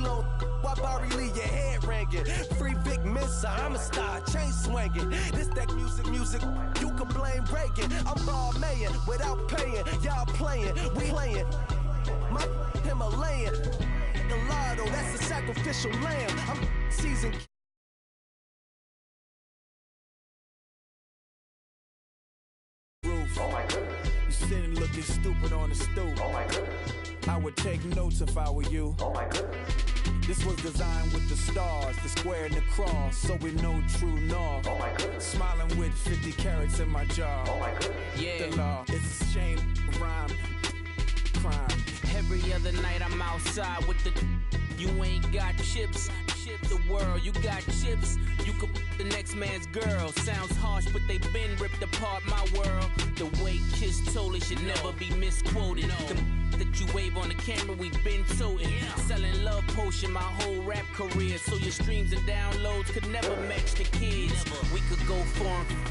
low. Why Barry leave your head ringing? Free Vic Mensa, I'm a star, chain swinging. This that music, you can blame Reagan. I'm ball mayin' without paying. Y'all playing, we playing. My Himalayan. Gallardo, that's a sacrificial lamb. I'm seasoned. Oh my goodness. You sitting looking stupid on the stoop. Oh my goodness. I would take notes if I were you. Oh my goodness. This was designed with the stars, the square and the cross, so we know true north. Oh my goodness. Smiling with 50 carats in my jaw. Oh my goodness. Yeah. The law, it's a shame, rhyme, crime. Every other night I'm outside with the you ain't got chips. The world, you got chips. You could the next man's girl. Sounds harsh, but they been ripped apart my world. The way Kiss told it should never be misquoted. The that you wave on the camera, we been toting. Selling love potion my whole rap career. So your streams and downloads could never match the kids. We could go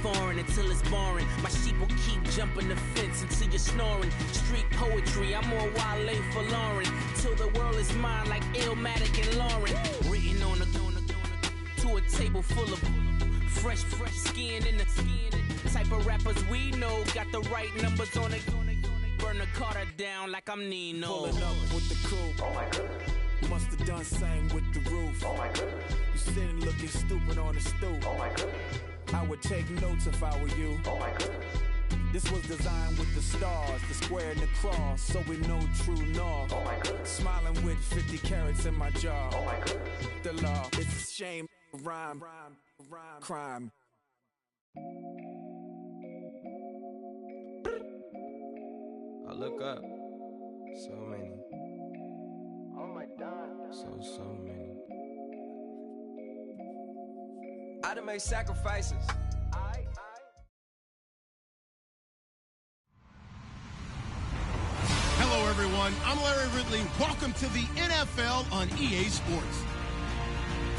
foreign until it's boring. My sheep will keep jumping the fence until you're snoring. Street poetry, I'm more Wale for Lauren. Till the world is mine like Illmatic and Lauren. Written on a to a table full of fresh skin in the type of rappers we know. Got the right numbers on it. Burn the Carter down like I'm Nino. Pulling up with the coupe. Oh my goodness. Must have done same with the roof. Oh my goodness. You sitting looking stupid on the stoop. Oh my goodness. I would take notes if I were you. Oh my goodness. This was designed with the stars, the square and the cross, so we know true north. Oh my goodness. Smiling with 50 carats in my jaw. Oh my goodness. The law, it's a shame, rhyme, crime. I look up, so many. Oh my God. So many. I done made sacrifices. Hello, everyone. I'm Larry Ridley. Welcome to the NFL on EA Sports.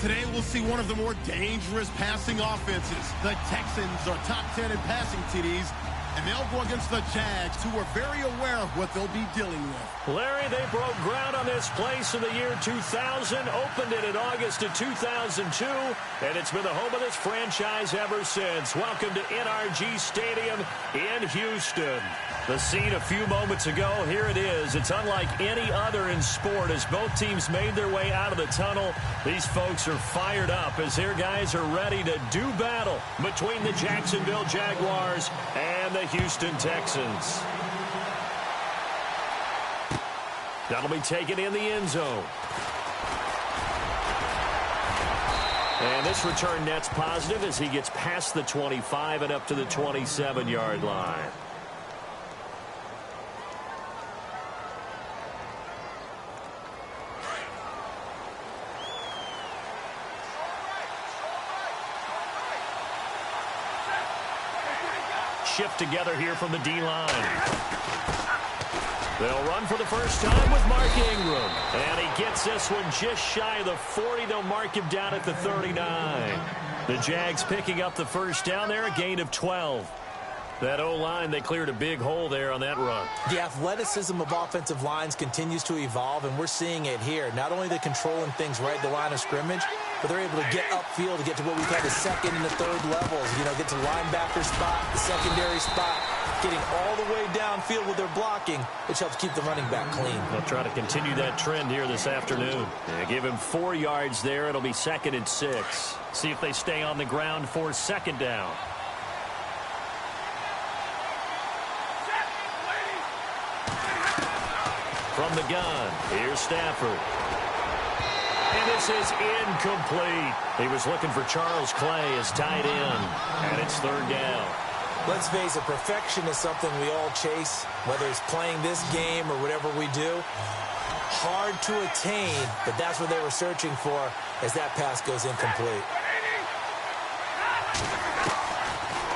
Today, we'll see one of the more dangerous passing offenses. The Texans are top 10 in passing TDs, and they'll go against the Jags, who are very aware of what they'll be dealing with. Larry, they broke ground on this place in the year 2000, opened it in August of 2002, and it's been the home of this franchise ever since. Welcome to NRG Stadium in Houston. The scene a few moments ago, here it is. It's unlike any other in sport as both teams made their way out of the tunnel. These folks are fired up as their guys are ready to do battle between the Jacksonville Jaguars and the Houston Texans. That'll be taken in the end zone. And this return net's positive as he gets past the 25 and up to the 27-yard line. Shift together here from the D-line. They'll run for the first time with Mark Ingram. And he gets this one just shy of the 40. They'll mark him down at the 39. The Jags picking up the first down there, a gain of 12. That O-line, they cleared a big hole there on that run. The athleticism of offensive lines continues to evolve, and we're seeing it here. Not only the controlling things right at the line of scrimmage, but they're able to get upfield to get to what we call the second and the third levels. You know, get to linebacker spot, the secondary spot, getting all the way downfield with their blocking, which helps keep the running back clean. They'll try to continue that trend here this afternoon. They give him 4 yards there. It'll be 2nd and 6. See if they stay on the ground for 2nd down. From the gun, here's Stafford. And this is incomplete. He was looking for Charles Clay as tight end, and it's 3rd down. Let's face it, perfection is something we all chase, whether it's playing this game or whatever we do. Hard to attain, but that's what they were searching for as that pass goes incomplete.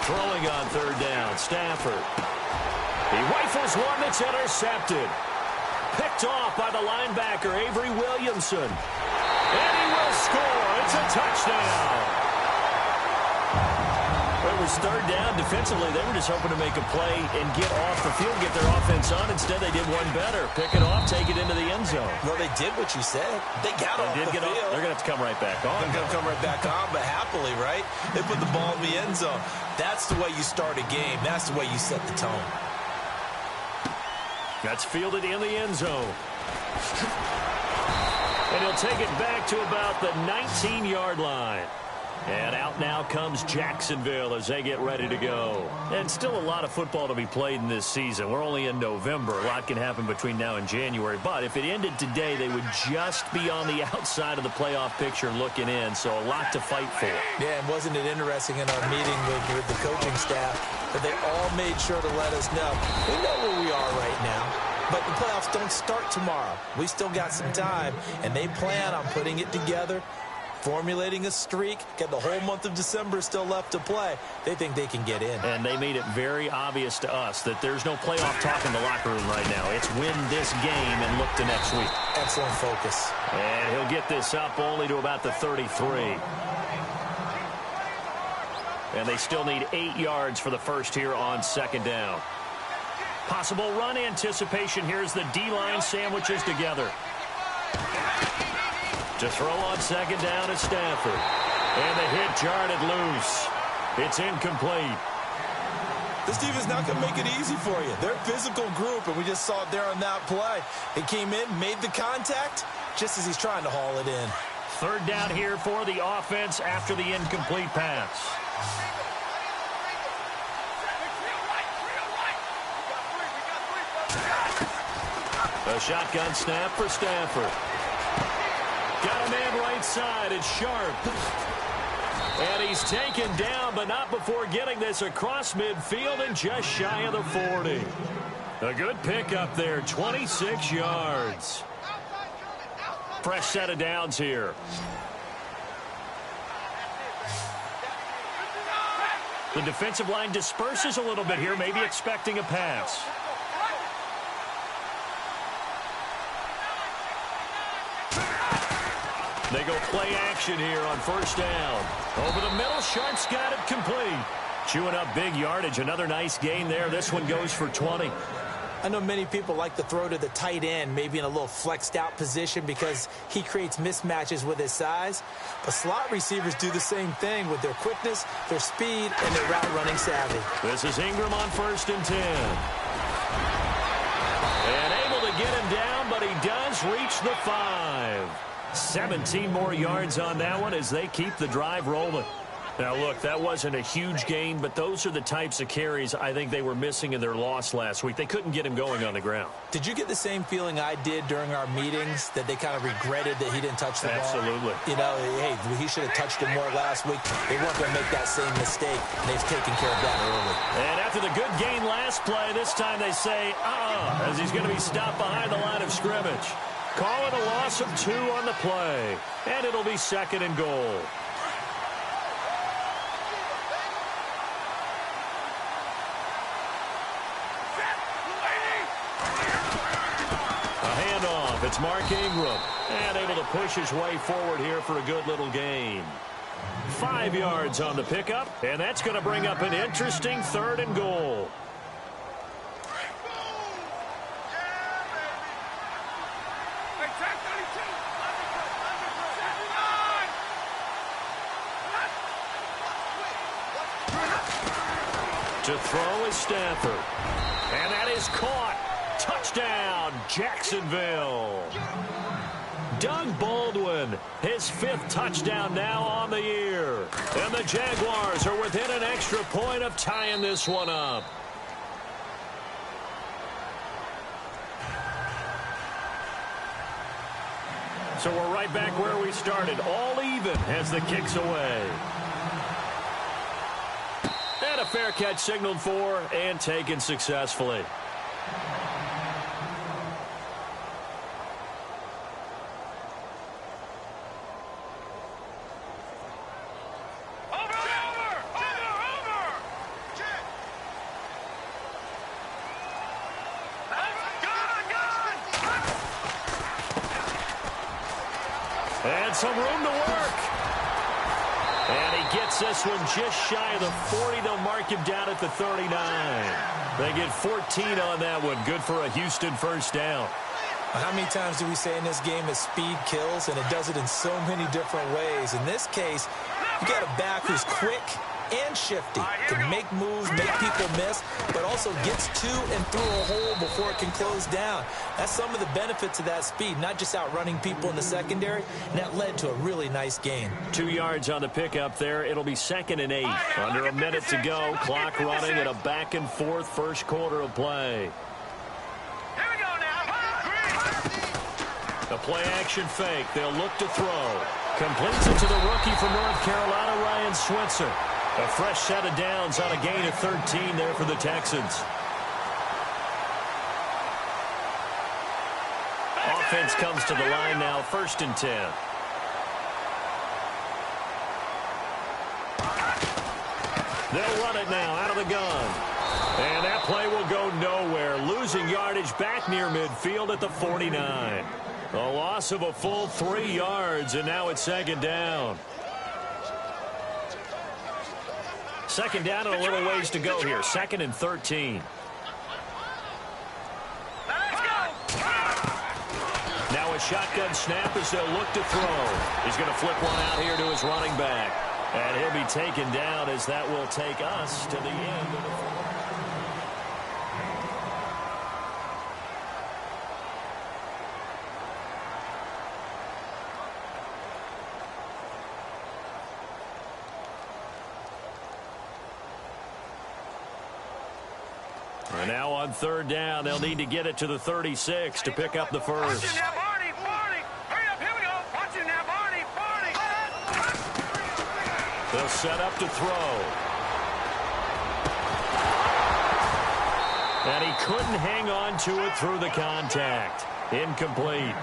Throwing on 3rd down, Stafford. He rifles one that's intercepted. Picked off by the linebacker, Avery Williamson. And he will score. It's a touchdown. The it was third down. Defensively, they were just hoping to make a play and get off the field, get their offense on. Instead, they did one better. Pick it off, take it into the end zone. Well, they did what you said. They got off the field. They're going to have to come right back on. They're going to come right back on, but happily, right? They put the ball in the end zone. That's the way you start a game. That's the way you set the tone. That's fielded in the end zone. And he'll take it back to about the 19-yard line. And out now comes Jacksonville as they get ready to go. And still a lot of football to be played in this season. We're only in November. A lot can happen between now and January. But if it ended today, they would just be on the outside of the playoff picture looking in. So a lot to fight for. Yeah, and wasn't it interesting in our meeting with the coaching staff that they all made sure to let us know. We know where we are right now. But the playoffs don't start tomorrow. We still got some time, and they plan on putting it together, formulating a streak, got the whole month of December still left to play. They think they can get in. And they made it very obvious to us that there's no playoff talk in the locker room right now. It's win this game and look to next week. Excellent focus. And he'll get this up only to about the 33. And they still need 8 yards for the first here on second down. Possible run anticipation. Here's the D-line sandwiches together. To throw on second down is Stafford. And the hit jarred it loose. It's incomplete. This team is not going to make it easy for you. They're a physical group, and we just saw it there on that play. It came in, made the contact, just as he's trying to haul it in. Third down here for the offense after the incomplete pass. A shotgun snap for Stafford. Got a man right side. It's Sharp. And he's taken down, but not before getting this across midfield and just shy of the 40. A good pickup there, 26 yards. Fresh set of downs here. The defensive line disperses a little bit here, maybe expecting a pass. They go play action here on first down. Over the middle, Sharp's got it complete. Chewing up big yardage. Another nice gain there. This one goes for 20. I know many people like to throw to the tight end, maybe in a little flexed out position because he creates mismatches with his size. But slot receivers do the same thing with their quickness, their speed, and their route running savvy. This is Ingram on 1st and 10. And able to get him down, but he does reach the 5. 17 more yards on that one as they keep the drive rolling. Now, look, that wasn't a huge gain, but those are the types of carries I think they were missing in their loss last week. They couldn't get him going on the ground. Did you get the same feeling I did during our meetings, that they kind of regretted that he didn't touch the ball? Absolutely. You know, hey, he should have touched it more last week. They weren't going to make that same mistake. They've taken care of that early. And after the good gain last play, this time they say, as he's going to be stopped behind the line of scrimmage. Call it a loss of 2 on the play. And it'll be 2nd and goal. It's Mark Ingram, and able to push his way forward here for a good little gain. 5 yards on the pickup, and that's going to bring up an interesting 3rd and goal. To throw is Stafford, and that is caught. Touchdown, Jacksonville. Doug Baldwin, his 5th touchdown now on the year. And the Jaguars are within an extra point of tying this one up. So we're right back where we started, all even as the kick's away. And a fair catch signaled for and taken successfully. And some room to work. And he gets this one just shy of the 40. They'll mark him down at the 39. They get 14 on that one. Good for a Houston first down. How many times do we say in this game that speed kills, and it does it in so many different ways? In this case, you got a back who's quick and shifty, can make moves, make people miss, but also gets to and through a hole before it can close down. That's some of the benefits of that speed, not just outrunning people in the secondary, and that led to a really nice gain. 2 yards on the pickup there. It'll be 2nd and 8. Under a minute to go. Clock running in a back-and-forth first quarter of play. A play-action fake. They'll look to throw. Completes it to the rookie from North Carolina, Ryan Switzer. A fresh set of downs on a gain of 13 there for the Texans. Offense comes to the line now, 1st and 10. They'll run it now out of the gun. And that play will go nowhere. Losing yardage back near midfield at the 49. A loss of a full 3 yards, and now it's 2nd down. 2nd down and a little ways to go here. 2nd and 13. Now a shotgun snap as they'll look to throw. He's going to flip one out here to his running back. And he'll be taken down as that will take us to the end of the fourth. And now on 3rd down, they'll need to get it to the 36 to pick up the first. They'll set up to throw. And he couldn't hang on to it through the contact. Incomplete.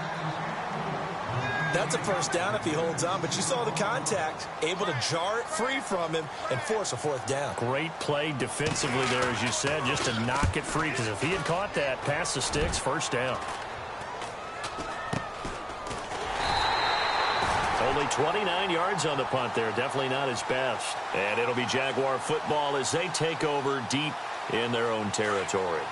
That's a first down if he holds on, but you saw the contact, able to jar it free from him and force a 4th down. Great play defensively there, as you said, just to knock it free, because if he had caught that, past the sticks, 1st down. Only 29 yards on the punt there, definitely not his best. And it'll be Jaguar football as they take over deep in their own territory.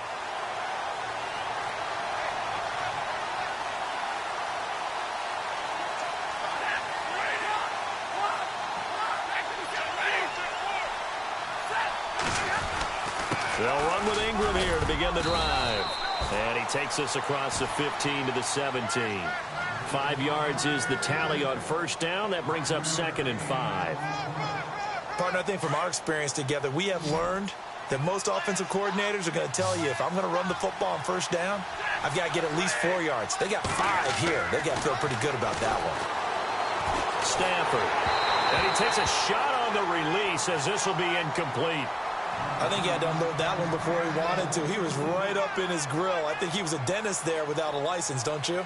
They'll run with Ingram here to begin the drive. And he takes us across the 15 to the 17. 5 yards is the tally on 1st down. That brings up 2nd and 5. Partner, I think from our experience together, we have learned that most offensive coordinators are going to tell you, if I'm going to run the football on 1st down, I've got to get at least 4 yards. They got 5 here. They got to feel pretty good about that one. Stafford. And he takes a shot on the release as this will be incomplete. I think he had to unload that one before he wanted to. He was right up in his grill. I think he was a dentist there without a license, don't you?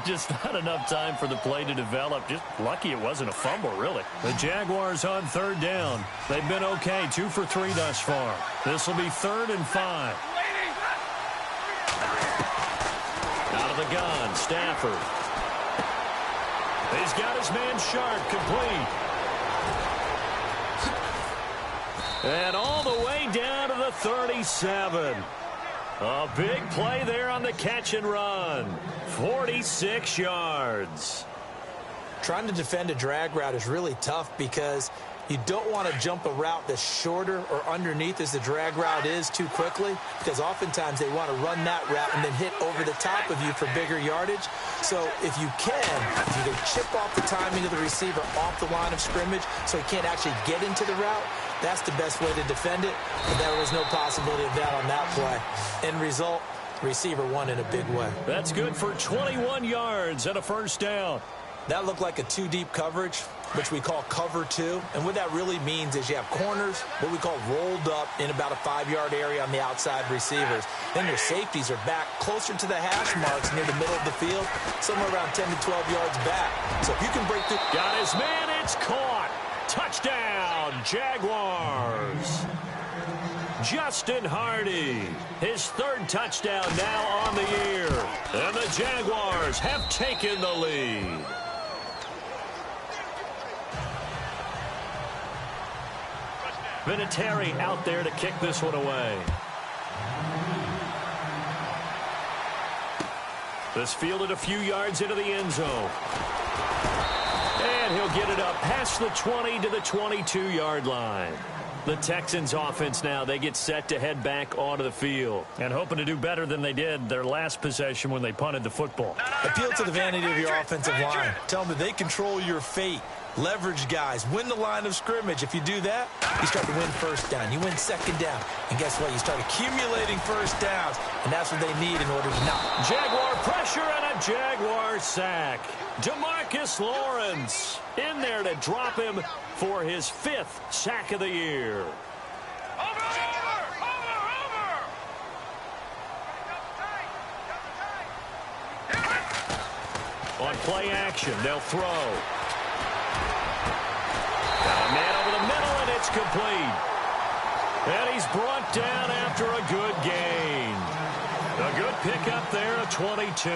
Just not enough time for the play to develop. Just lucky it wasn't a fumble, really. The Jaguars on 3rd down. They've been okay, 2 for 3 thus far. This will be 3rd and 5. Out of the gun, Stafford. He's got his man Sharp, complete. And all the way down to the 37. A big play there on the catch and run. 46 yards. Trying to defend a drag route is really tough because you don't want to jump a route that's shorter or underneath as the drag route is too quickly, because oftentimes they want to run that route and then hit over the top of you for bigger yardage. So if you can chip off the timing of the receiver off the line of scrimmage so he can't actually get into the route, that's the best way to defend it. But there was no possibility of that on that play. End result, receiver won in a big way. That's good for 21 yards and a 1st down. That looked like a 2-deep coverage, which we call cover 2. And what that really means is you have corners, what we call rolled up in about a 5-yard area on the outside receivers. Then your safeties are back closer to the hash marks near the middle of the field, somewhere around 10 to 12 yards back. So if you can break through... Got his man, it's caught. Touchdown, Jaguars. Justin Hardy, his 3rd touchdown now on the year. And the Jaguars have taken the lead. Vinatieri out there to kick this one away. This fielded a few yards into the end zone. And he'll get it up past the 20 to the 22-yard line. The Texans offense now, they get set to head back onto the field. And hoping to do better than they did their last possession when they punted the football. Appeal to the vanity of your offensive line. Tell them that they control your fate. Leverage guys. Win the line of scrimmage. If you do that, you start to win first down. You win second down. And guess what? You start accumulating first downs. And that's what they need in order to knock. Jaguar pressure and a Jaguar sack. DeMarcus Lawrence in there to drop him for his 5th sack of the year. On play action, they'll throw. Got a man over the middle, and it's complete. And he's brought down after a good gain. A good pickup there, a 22.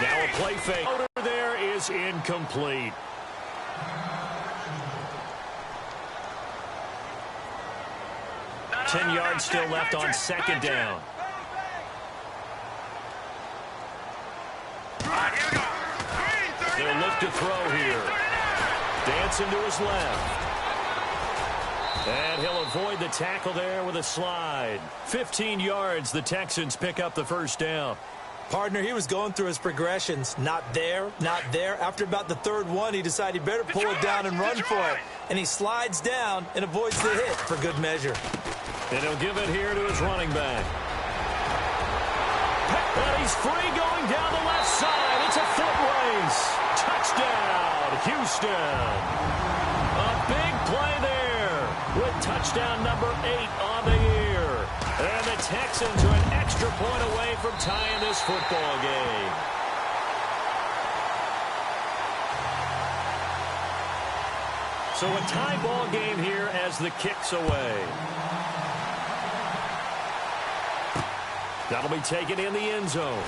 Now a play fake. There is incomplete. Ten yards still left on second down. They'll look to throw here. Dancing to his left. And he'll avoid the tackle there with a slide. 15 yards, the Texans pick up the first down. Partner, he was going through his progressions. Not there, not there. After about the third one, he decided he better pull it down and run for it. And he slides down and avoids the hit for good measure. And he'll give it here to his running back. And he's free going down the left side. It's a foot race. Touchdown, Houston. A big play there with touchdown number 8 on the year. And the Texans are an extra point away from tying this football game. So a tie ball game here as the kick's away. That'll be taken in the end zone.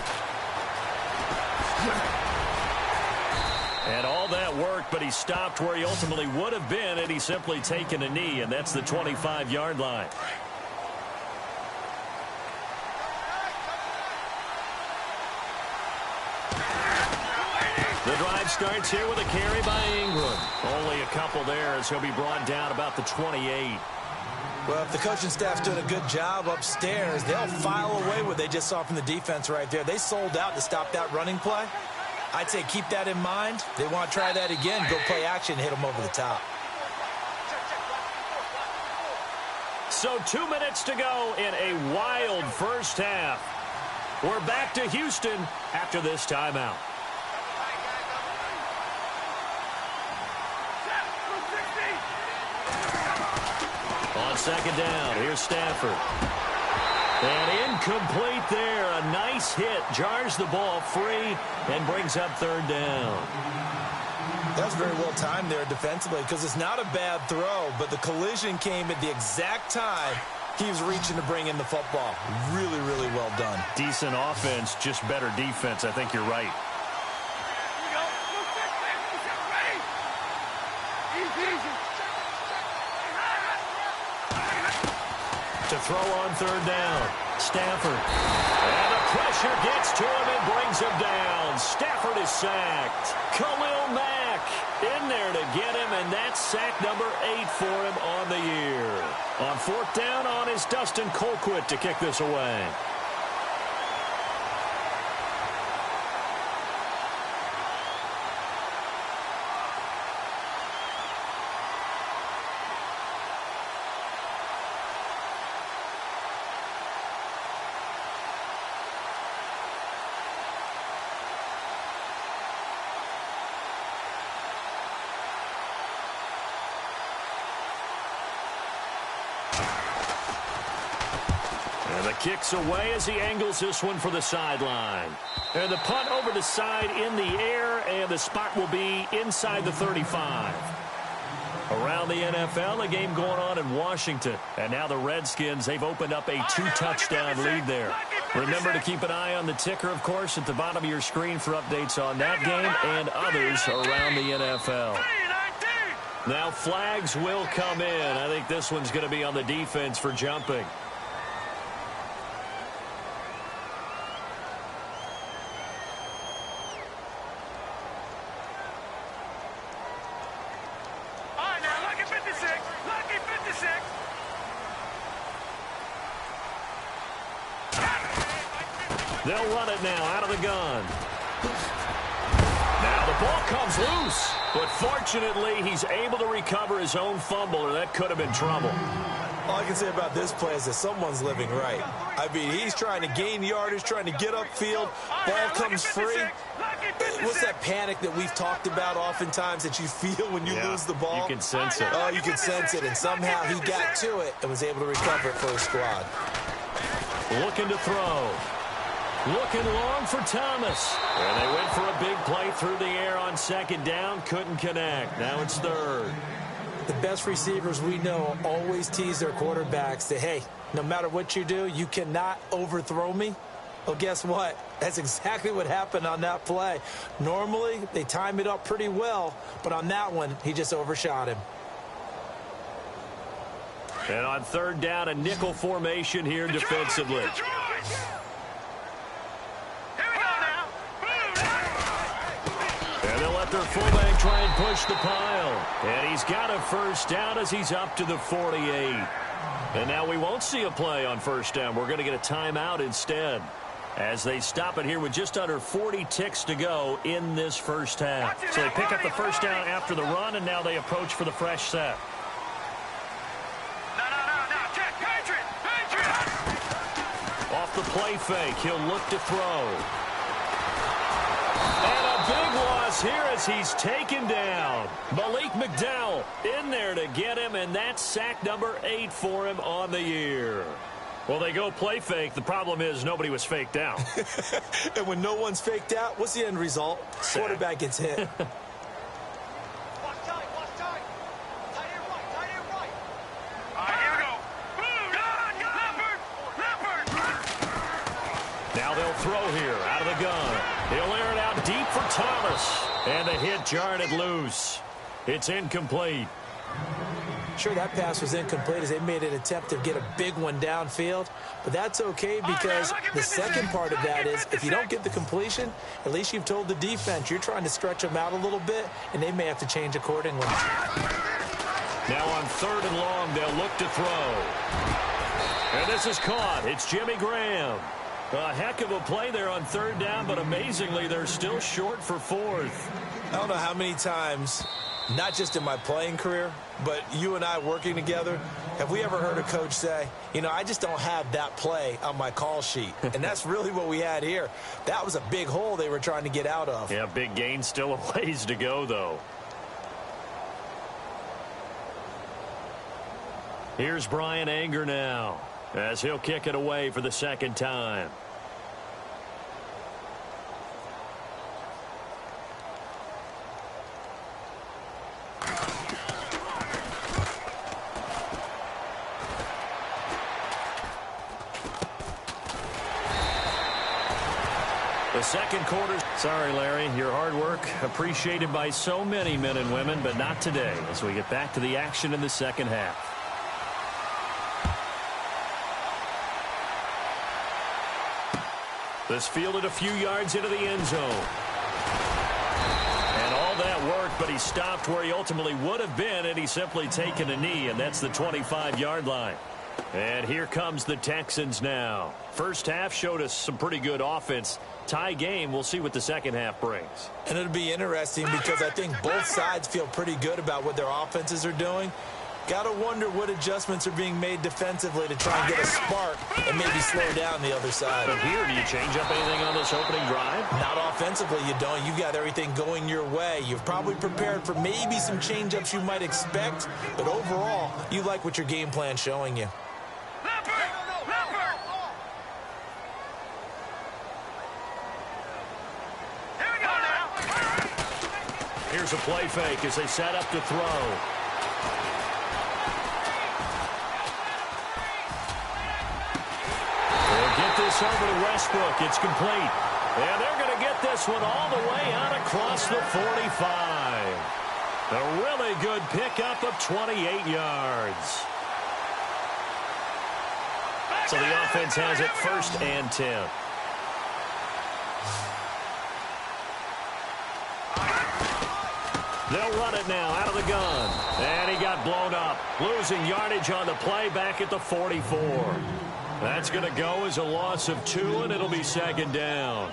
And all that worked, but he stopped where he ultimately would have been had he simply taken a knee, and that's the 25-yard line. The drive starts here with a carry by Ingram. Only a couple there as he'll be brought down about the 28. Well, if the coaching staff's doing a good job upstairs, they'll file away what they just saw from the defense right there. They sold out to stop that running play. I'd say keep that in mind. They want to try that again, go play action, hit them over the top. So 2 minutes to go in a wild first half. We're back to Houston after this timeout. On second down, here's Stafford. And incomplete there. A nice hit. Jars the ball free and brings up third down. That was very well timed there defensively because it's not a bad throw, but the collision came at the exact time he was reaching to bring in the football. Really, really well done. Decent offense, just better defense. I think you're right. To throw on third down. Stafford. And the pressure gets to him and brings him down. Stafford is sacked. Khalil Mack in there to get him, and that's sack number 8 for him on the year. On fourth down on is Dustin Colquitt to kick this away. Kicks away as he angles this one for the sideline. And the punt over the side in the air, and the spot will be inside the 35. Around the NFL, a game going on in Washington. And now the Redskins, they've opened up a 2-touchdown lead there. Remember to keep an eye on the ticker, of course, at the bottom of your screen for updates on that game and others around the NFL. Now flags will come in. I think this one's going to be on the defense for jumping. They'll run it now out of the gun. Now the ball comes loose, but fortunately he's able to recover his own fumble, or that could have been trouble. All I can say about this play is that someone's living right. I mean, he's trying to gain yardage, trying to get upfield. Ball comes free. What's that panic that we've talked about oftentimes that you feel when you lose the ball? You can sense it. Oh, you can sense it, and somehow he got to it and was able to recover it for his squad. Looking to throw. Looking long for Thomas. And they went for a big play through the air on second down. Couldn't connect. Now it's third. The best receivers we know always tease their quarterbacks that, hey, no matter what you do, you cannot overthrow me. Well, guess what? That's exactly what happened on that play. Normally, they time it up pretty well, but on that one, he just overshot him. And on third down, a nickel formation here defensively. And they'll let their fullback try and push the pile. And he's got a first down as he's up to the 48. And now we won't see a play on first down. We're going to get a timeout instead, as they stop it here with just under 40 ticks to go in this first half. So they pick up the first down after the run, and now they approach for the fresh set. Off the play fake, he'll look to throw. And a big loss here as he's taken down. Malik McDowell in there to get him, and that's sack number 8 for him on the year. Well, they go play fake. The problem is nobody was faked out. And when no one's faked out, what's the end result? Sack. Quarterback gets hit. Now they'll throw here out of the gun. He'll air it out deep for Thomas. And the hit jarred it loose. It's incomplete. Sure, that pass was incomplete as they made an attempt to get a big one downfield. But that's okay because the second part of that is if you don't get the completion, at least you've told the defense you're trying to stretch them out a little bit, and they may have to change accordingly. Now on third and long, they'll look to throw. And this is caught. It's Jimmy Graham. A heck of a play there on third down, but amazingly, they're still short for fourth. I don't know how many times, not just in my playing career, but you and I working together, have we ever heard a coach say, you know, I just don't have that play on my call sheet. And that's really what we had here. That was a big hole they were trying to get out of. Yeah, big gain, still a ways to go, though. Here's Brian Anger now, as he'll kick it away for the second time. The second quarter. Sorry, Larry, your hard work appreciated by so many men and women, but not today as we get back to the action in the second half. This fielded a few yards into the end zone. And all that work, but he stopped where he ultimately would have been had he simply taken a knee, and that's the 25-yard line. And here comes the Texans now. First half showed us some pretty good offense. Tie game, we'll see what the second half brings. And it'll be interesting because I think both sides feel pretty good about what their offenses are doing. Got to wonder what adjustments are being made defensively to try and get a spark and maybe slow down the other side. But here, do you change up anything on this opening drive? Not offensively, you don't. You've got everything going your way. You've probably prepared for maybe some change-ups you might expect, but overall, you like what your game plan's showing you. Here's a play fake as they set up to throw. They'll get this over to Westbrook. It's complete. And they're going to get this one all the way out across the 45. A really good pickup of 28 yards. So the offense has it 1st and 10. They'll run it now out of the gun. And he got blown up. Losing yardage on the play back at the 44. That's going to go as a loss of 2, and it'll be 2nd down.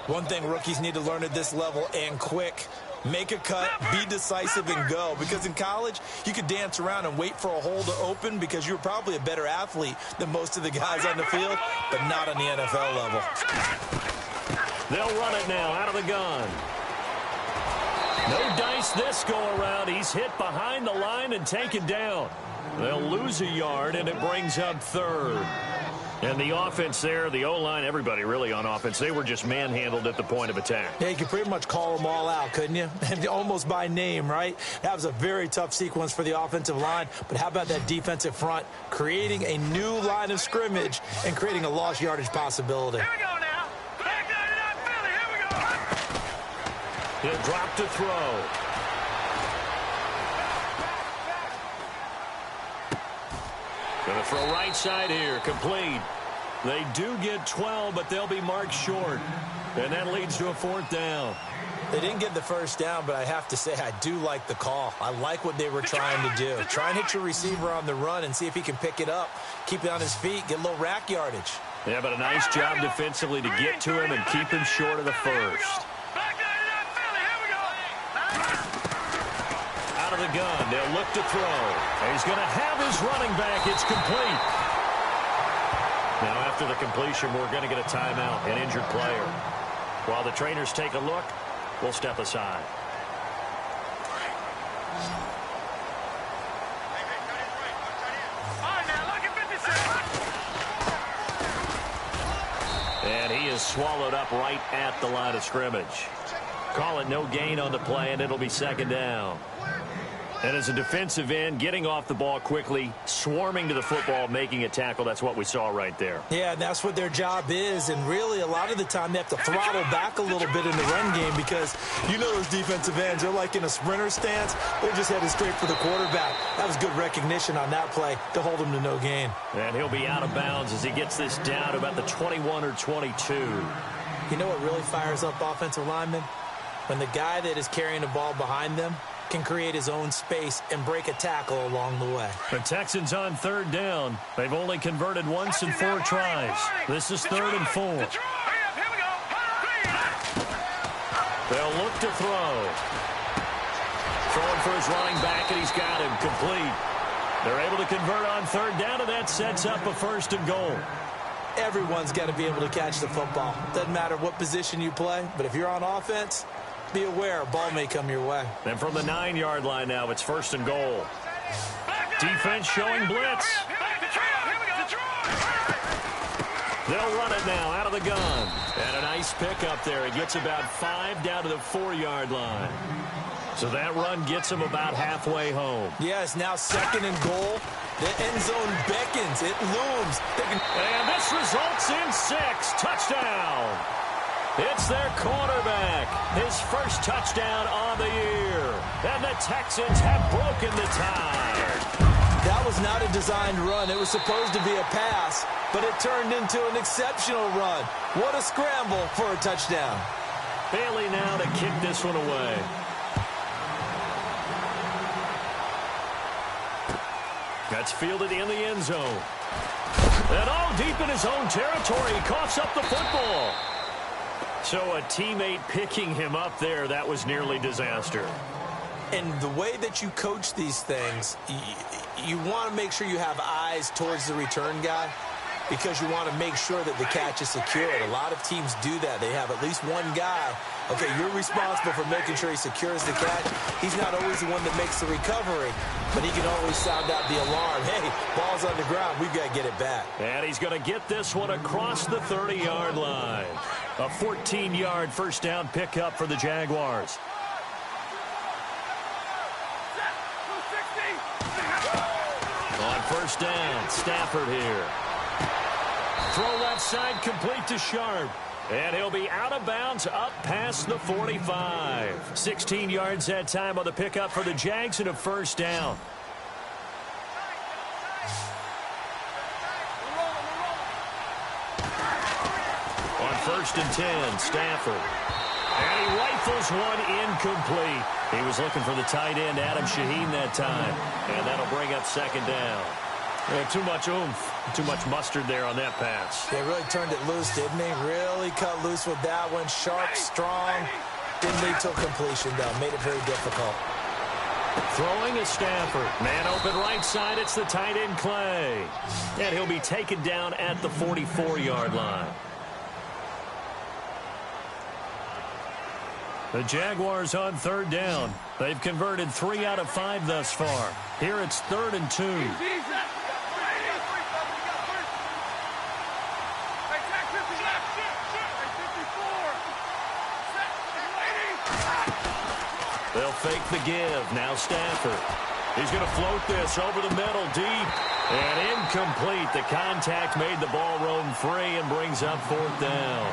One thing rookies need to learn at this level, and quick: make a cut, be decisive, and go. Because in college, you could dance around and wait for a hole to open because you're probably a better athlete than most of the guys on the field, but not on the NFL level. They'll run it now out of the gun. No dice this go-around. He's hit behind the line and taken down. They'll lose a yard, and it brings up 3rd. And the offense there, the O-line, everybody really on offense, they were just manhandled at the point of attack. Yeah, you could pretty much call them all out, couldn't you? And almost by name, right? That was a very tough sequence for the offensive line. But how about that defensive front creating a new line of scrimmage and creating a lost yardage possibility? Here we go now. Back to Philly. Here we go. He'll drop to throw. Going to throw right side here. Complete. They do get 12, but they'll be marked short. And that leads to a 4th down. They didn't get the 1st down, but I have to say I do like the call. I like what they were trying to do. Try and hit your receiver on the run and see if he can pick it up, keep it on his feet, get a little rack yardage. Yeah, but a nice job defensively to get to him and keep him short of the 1st. Out of the gun, they'll look to throw. He's going to have his running back. It's complete. Now after the completion, we're going to get a timeout, an injured player. While the trainers take a look, we'll step aside. And he is swallowed up right at the line of scrimmage. Call it no gain on the play, and it'll be 2nd down. And as a defensive end, getting off the ball quickly, swarming to the football, making a tackle, that's what we saw right there. Yeah, and that's what their job is. And really, a lot of the time, they have to throttle back a little bit in the run game because you know those defensive ends, they're like in a sprinter stance. They're just headed straight for the quarterback. That was good recognition on that play to hold him to no gain. And he'll be out of bounds as he gets this down to about the 21 or 22. You know what really fires up offensive linemen? When the guy that is carrying the ball behind them can create his own space and break a tackle along the way. The Texans on 3rd down. They've only converted once in 4 tries. This is 3rd and 4. They'll look to throw. Throwing for his running back, and he's got him complete. They're able to convert on 3rd down, and that sets up a 1st and goal. Everyone's got to be able to catch the football. Doesn't matter what position you play, but if you're on offense, be aware a ball may come your way. And from the 9-yard line now, it's 1st and goal. Defense showing blitz. They'll run it now out of the gun. And a nice pickup there. He gets about 5 down to the 4-yard line. So that run gets him about halfway home. Yes, now 2nd and goal. The end zone beckons. It looms. And this results in 6. Touchdown. It's their quarterback. His first touchdown on the year. And the Texans have broken the tie. That was not a designed run. It was supposed to be a pass, but it turned into an exceptional run. What a scramble for a touchdown. Bailey now to kick this one away. That's fielded in the end zone. And all deep in his own territory, he coughs up the football. So a teammate picking him up there, that was nearly disaster. And the way that you coach these things, you want to make sure you have eyes towards the return guy because you want to make sure that the catch is secured. A lot of teams do that. They have at least one guy. Okay, you're responsible for making sure he secures the catch. He's not always the one that makes the recovery, but he can always sound out the alarm. Hey, ball's on the ground. We've got to get it back. And he's going to get this one across the 30-yard line. A 14-yard first down pickup for the Jaguars. On first down, Stafford here. Throw left side, complete to Sharp. And he'll be out of bounds up past the 45. 16 yards that time on the pickup for the Jags and a first down. On 1st and 10, Stafford. And he rifles one incomplete. He was looking for the tight end, Adam Shaheen, that time. And that'll bring up second down. Too much oomph, too much mustard there on that pass. They really turned it loose, didn't they? Really cut loose with that one. Sharp, strong. Didn't lead to a completion, though. Made it very difficult. Throwing is Stafford. Man open right side. It's the tight end, Clay. And he'll be taken down at the 44-yard line. The Jaguars on 3rd down. They've converted 3 out of 5 thus far. Here it's 3rd and 2. They'll fake the give. Now Stafford. He's going to float this over the middle, deep, and incomplete. The contact made the ball roam free and brings up 4th down.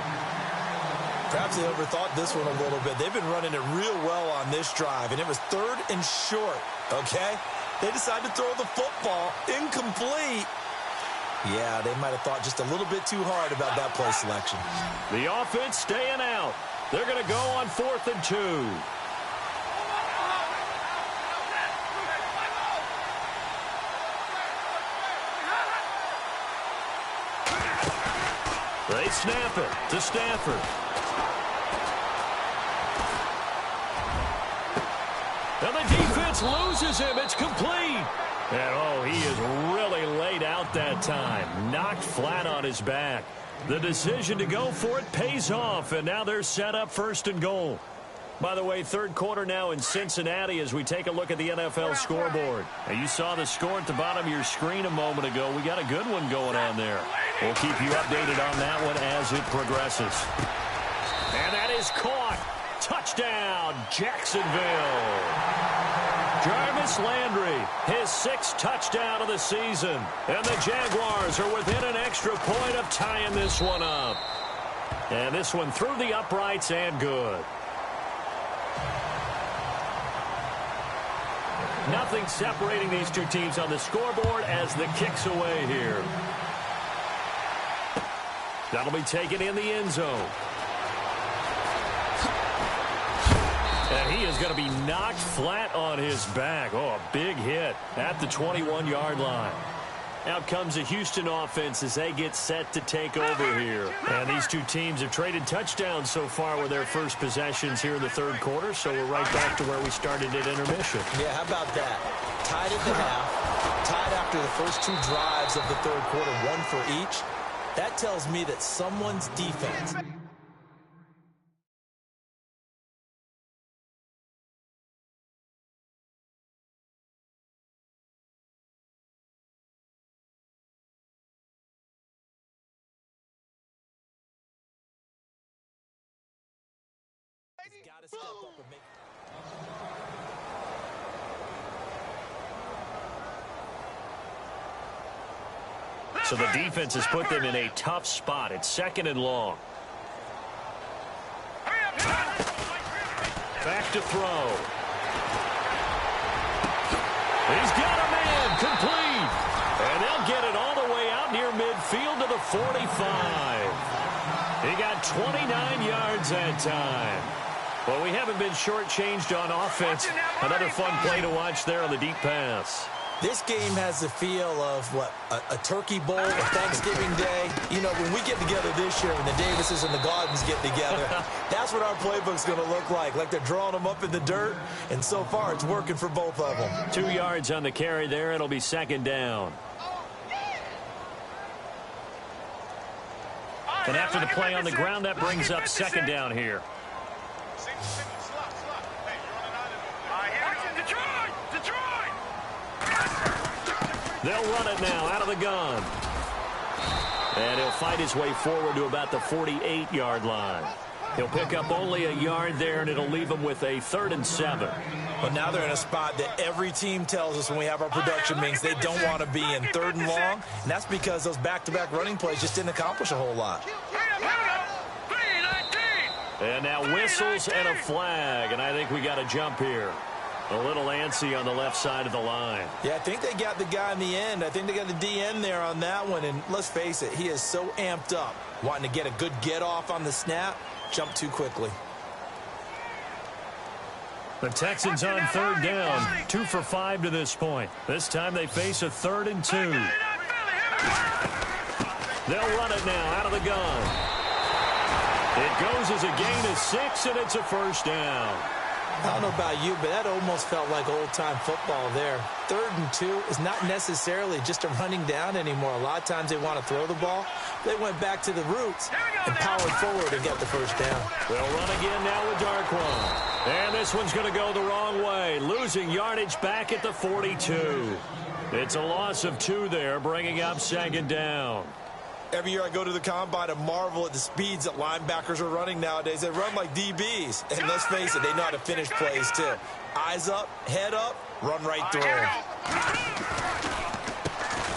Perhaps they overthought this one a little bit. They've been running it real well on this drive, and it was 3rd and short, okay? They decided to throw the football incomplete. Yeah, they might have thought just a little bit too hard about that play selection. The offense staying out. They're going to go on 4th and 2. They snap it to Stafford. And the defense loses him. It's complete. And, oh, he is really laid out that time. Knocked flat on his back. The decision to go for it pays off, and now they're set up 1st and goal. By the way, 3rd quarter now in Cincinnati as we take a look at the NFL scoreboard. Now, you saw the score at the bottom of your screen a moment ago. We got a good one going on there. We'll keep you updated on that one as it progresses. And that is caught. Touchdown, Jacksonville. Jarvis Landry, his 6th touchdown of the season. And the Jaguars are within an extra point of tying this one up. And this one through the uprights and good. Nothing separating these two teams on the scoreboard as the kick's away here. That'll be taken in the end zone. And he is going to be knocked flat on his back. Oh, a big hit at the 21-yard line. Out comes the Houston offense as they get set to take over here. And these two teams have traded touchdowns so far with their first possessions here in the 3rd quarter, so we're right back to where we started at intermission. Yeah, how about that? Tied at the half, tied after the first 2 drives of the 3rd quarter, 1 for each. That tells me that someone's defense has got to step up and make. So the defense has put them in a tough spot. It's 2nd and long. Back to throw. He's got a man complete. And they'll get it all the way out near midfield to the 45. He got 29 yards that time. Well, we haven't been shortchanged on offense. Another fun play to watch there on the deep pass. This game has the feel of, what, a turkey bowl, a Thanksgiving day. You know, when we get together this year and the Davises and the Gardens get together, that's what our playbook's going to look like they're drawing them up in the dirt, and so far it's working for both of them. 2 yards on the carry there. It'll be 2nd down. And after the play on the ground, that brings up 2nd down here. They'll run it now out of the gun. And he'll fight his way forward to about the 48-yard line. He'll pick up only a yard there, and it'll leave him with a 3rd and 7. Well, now they're in a spot that every team tells us when we have our production meetings they don't want to be in, 3rd and long. And that's because those back-to-back running plays just didn't accomplish a whole lot. And now whistles and a flag, and I think we got a jump here. A little antsy on the left side of the line. Yeah, I think they got the guy in the end. I think they got the DN there on that one. And let's face it, he is so amped up, wanting to get a good get-off on the snap, jump too quickly. The Texans on 3rd down, 2 for 5 to this point. This time they face a 3rd and 2. They'll run it now out of the gun. It goes as a gain of 6, and it's a 1st down. I don't know about you, but that almost felt like old-time football there. 3rd and 2 is not necessarily just a running down anymore. A lot of times they want to throw the ball. They went back to the roots and powered forward and got the 1st down. They'll run again now with Darquan. And this one's going to go the wrong way, losing yardage back at the 42. It's a loss of 2 there, bringing up 2nd down. Every year I go to the combine and marvel at the speeds that linebackers are running nowadays. They run like DBs. And let's face it, they know how to finish plays too. Eyes up, head up, run right through them.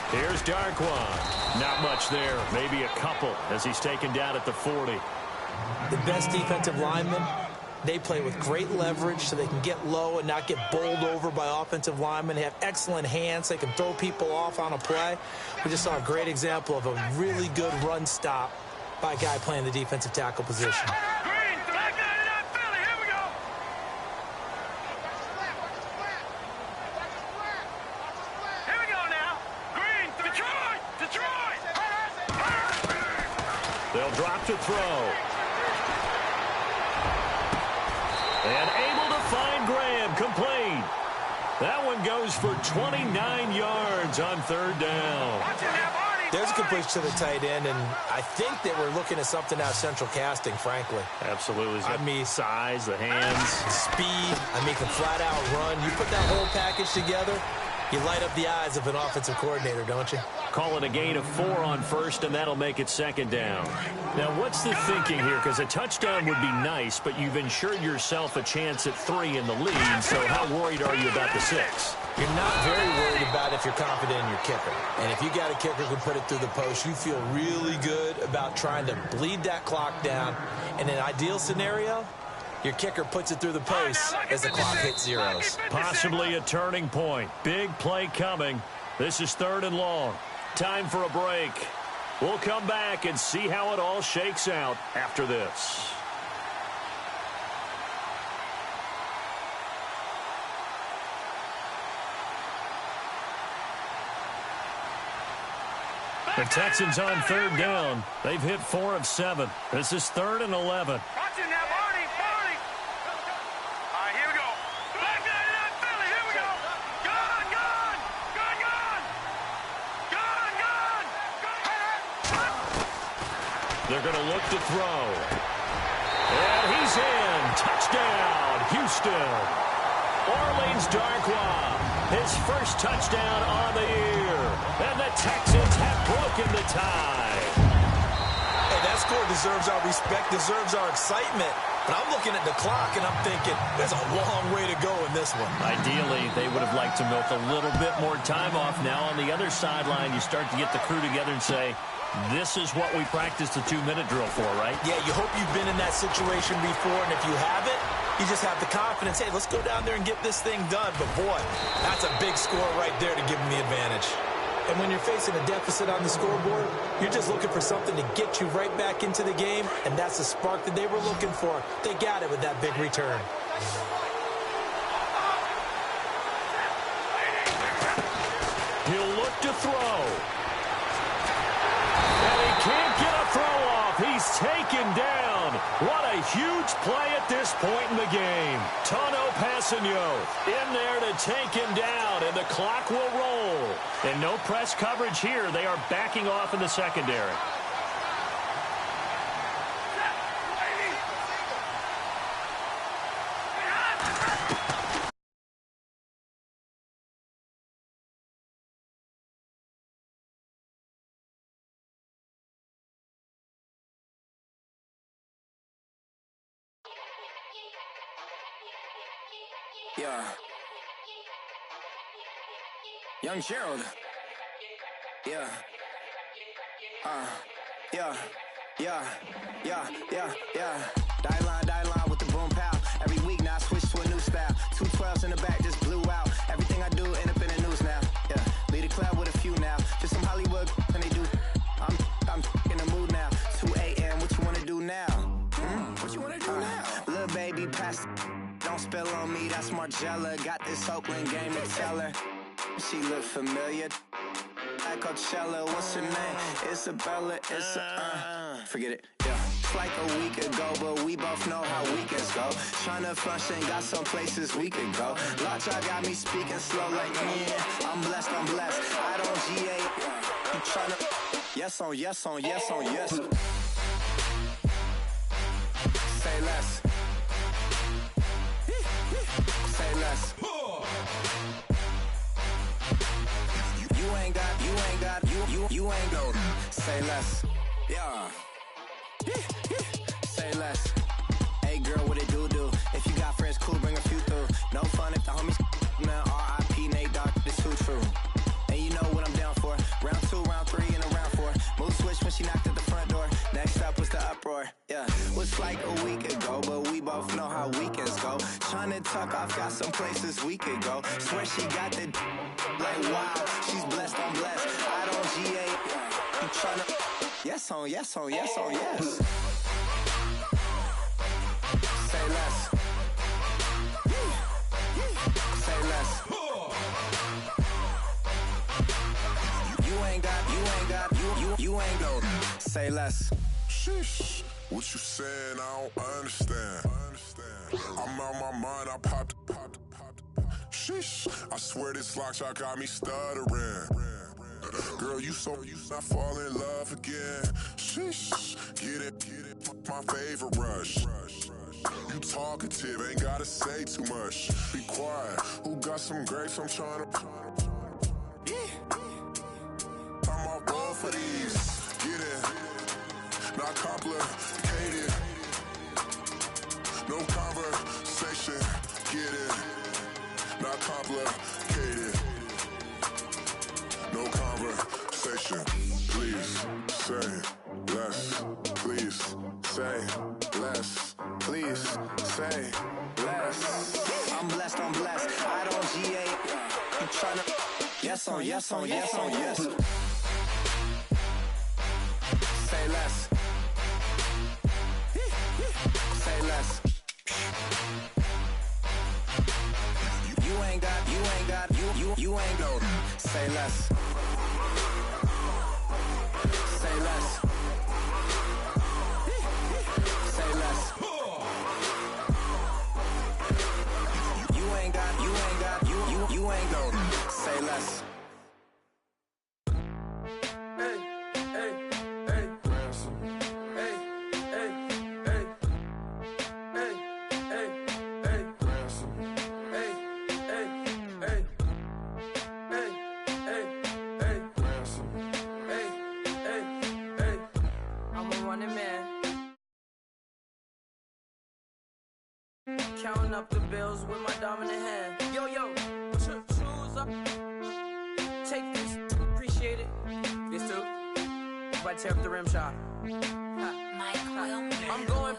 Here's Darquan. Not much there. Maybe a couple as he's taken down at the 40. The best defensive linemen, they play with great leverage so they can get low and not get bowled over by offensive linemen. They have excellent hands. They can throw people off on a play. We just saw a great example of a really good run stop by a guy playing the defensive tackle position. They'll drop to throw. And able to find Graham, complete. That one goes for 29 yards on 3rd down. There's a completion to the tight end, and I think they were looking at something out of central casting, frankly. Absolutely. I mean, size, the hands. Speed. I mean, can flat out run. You put that whole package together, you light up the eyes of an offensive coordinator, don't you? Call it a gain of 4 on 1st, and that'll make it 2nd down. Now, what's the thinking here? Because a touchdown would be nice, but you've ensured yourself a chance at 3 in the lead, so how worried are you about the 6? You're not very worried about if you're confident in your kicker. And if you got a kicker who put it through the post, you feel really good about trying to bleed that clock down. In an ideal scenario, your kicker puts it through the post as the clock hits zeros. Possibly a turning point. Big play coming. This is 3rd and long. Time for a break. We'll come back and see how it all shakes out after this. The Texans on 3rd down. They've hit 4 of 7. This is 3rd and 11. They're going to look to throw. And he's in. Touchdown, Houston. Orleans Darquan, his first touchdown on the year. And the Texans have broken the tie. Hey, that score deserves our respect, deserves our excitement. But I'm looking at the clock, and I'm thinking, there's a long way to go in this one. Ideally, they would have liked to milk a little bit more time off. Now on the other sideline, you start to get the crew together and say, this is what we practiced the 2-minute drill for, right? Yeah, you hope you've been in that situation before, and if you haven't, you just have the confidence, hey, let's go down there and get this thing done. But, boy, that's a big score right there to give them the advantage. And when you're facing a deficit on the scoreboard, you're just looking for something to get you right back into the game, and that's the spark that they were looking for. They got it with that big return. He'll look to throw. And he can't get a throw off. He's taken down. What a huge play at this point in the game. Tano Passanio in there to take him down, and the clock will roll. And no press coverage here. They are backing off in the secondary. Yeah. Young Gerald. Yeah. Yeah. Die line with the boom pow. Every week now I switch to a new style. 212s in the back just blew out. Everything I do end up in the news now. Yeah. Lead a club with a few now. Just some Hollywood and they do. I'm in the mood now. 2 a.m. What you wanna do now? What you wanna do now? Little baby, pass. Don't spill on me. That's Margella. Got this Oakland game to tell her. She look familiar. Like Coachella, what's her name? Isabella, forget it, yeah. It's like a week ago, but we both know how weekends go. Tryna function, got some places we could go. Lot y'all got me speaking slow like, yeah, I'm blessed. I don't GA, you tryna, yes on yes. Say less. Say less. You ain't go. Say less. Yeah. Say less. Hey girl, what it do? If you got friends, cool, bring a few through. No fun if the homies, man. R.I.P. Nate Dogg, this too true. And you know what I'm down for. Round 2, round 3, and a round 4. Mood switch when she knocked at the front door. Next up was the uproar. Yeah. Was like a week ago, but we both know how weekends go. Tryna tuck off, got some places we could go. Swear she got the like wow, she's blessed. I don't GA. You tryna yes on yes. Say less. Say less. You ain't go. Say less. Sheesh. What you saying? I don't understand. I'm out my mind. I popped. Sheesh. I swear this lock shot got me stuttering. Girl, you not fall in love again. Sheesh. Get it. My favorite rush. You talkative, ain't gotta say too much. Be quiet. Who got some grapes? I'm trying to. I'm all ball for these. Get it. Not complicated. No conversation. Get it. Not complicated. No conversation. Please say less. Please say less. Please say less. I'm blessed. I don't GA. You tryna yes on yes. Say less. Say less. You ain't got. You ain't go. Say less. Say less. Say less. You ain't got. You ain't go. Say less. Counting up the bills with my dominant hand. Yo, choose up. Take this, appreciate it. This too. If I tear up the rim shot. I'm going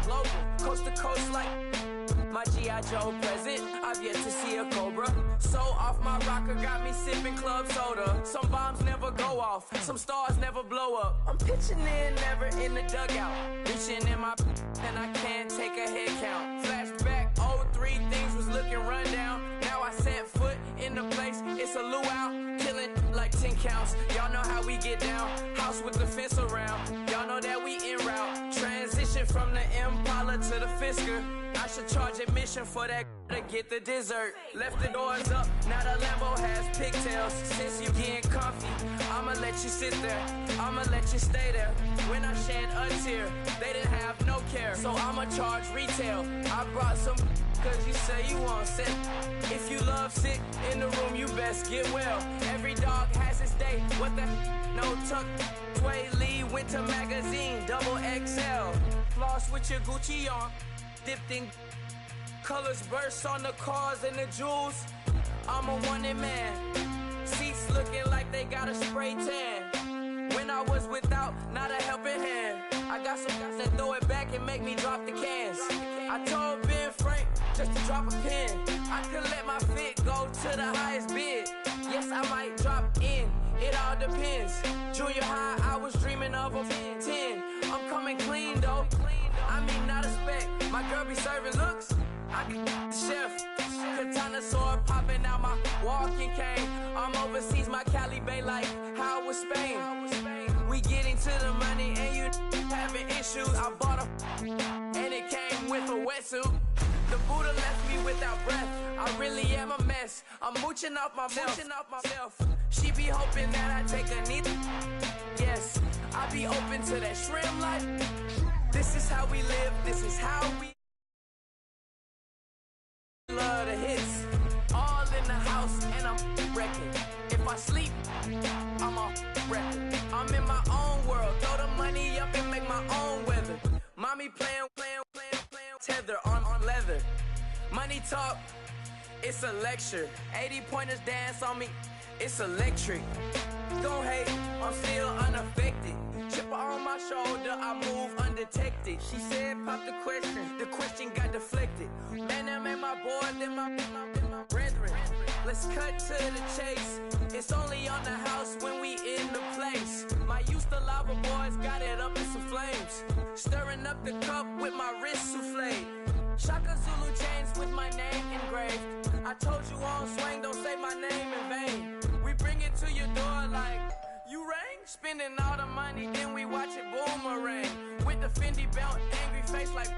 global, coast to coast like my G.I. Joe present. I've yet to see a Cobra. So off my rocker, got me sipping club soda. Some bombs never go off, some stars never blow up. I'm pitching in, never in the dugout. Reaching in my and I can't take a head count. Flashback, 03, things was looking rundown. Now I set foot in the place, it's a luau. Killing like 10 counts. Y'all know how we get down. House with the fence around. Y'all know that we en route. Transition from the Impala to the Fisker. I should charge admission for that to get the dessert. Left the doors up, now the Lambo has pigtails. Since you getting comfy, I'ma let you sit there. I'ma let you stay there. When I shed a tear, they didn't have no care. So I'ma charge retail. I brought some cause you say you want sit. If you love sick in the room, you best get well. Every dog has its day. What the no tuck. Sway Lee, Winter Magazine, double XL. Floss with your Gucci on. Dipped in Colors burst on the cars and the jewels. I'm a wanted man. Seats looking like they got a spray tan. When I was without, not a helping hand. I got some guys that throw it back and make me drop the cans. I told Ben Frank just to drop a pin. I could let my fit go to the highest bid. Yes, I might drop in. It all depends. Junior high, I was dreaming of a 10. I'm coming clean though. I mean, not a spec. My girl be serving looks. I can the chef. Katana sword popping out my walking cane. I'm overseas, my Cali Bay like how was Spain. We getting to the money and you having issues. I bought a and it came with a wetsuit. The Buddha left me without breath. I really am a mess. I'm mooching off myself. She be hoping that I take a knee. Yes, I be open to that shrimp life. This is how we live. This is how we love the hits. All in the house and I'm wrecking. If I sleep, I'm a record. I'm in my own world. Throw the money up and make my own weather. Mommy playing tether on leather. Money talk, it's a lecture. 80 pointers dance on me, it's electric. Don't hate, I'm still unaffected. Chipper on my shoulder, I move undetected. She said pop the question got deflected. Man, that made my boy, then my brethren. Let's cut to the chase. It's only on the house when we in the place. My used to lava boys got it up in some flames. Stirring up the cup with my wrist souffle. Shaka Zulu chains with my name engraved. I told you on swing, don't say my name in vain. We bring it to your door like, you rang? Spending all the money, then we watch it boomerang. With the Fendi belt, angry face like,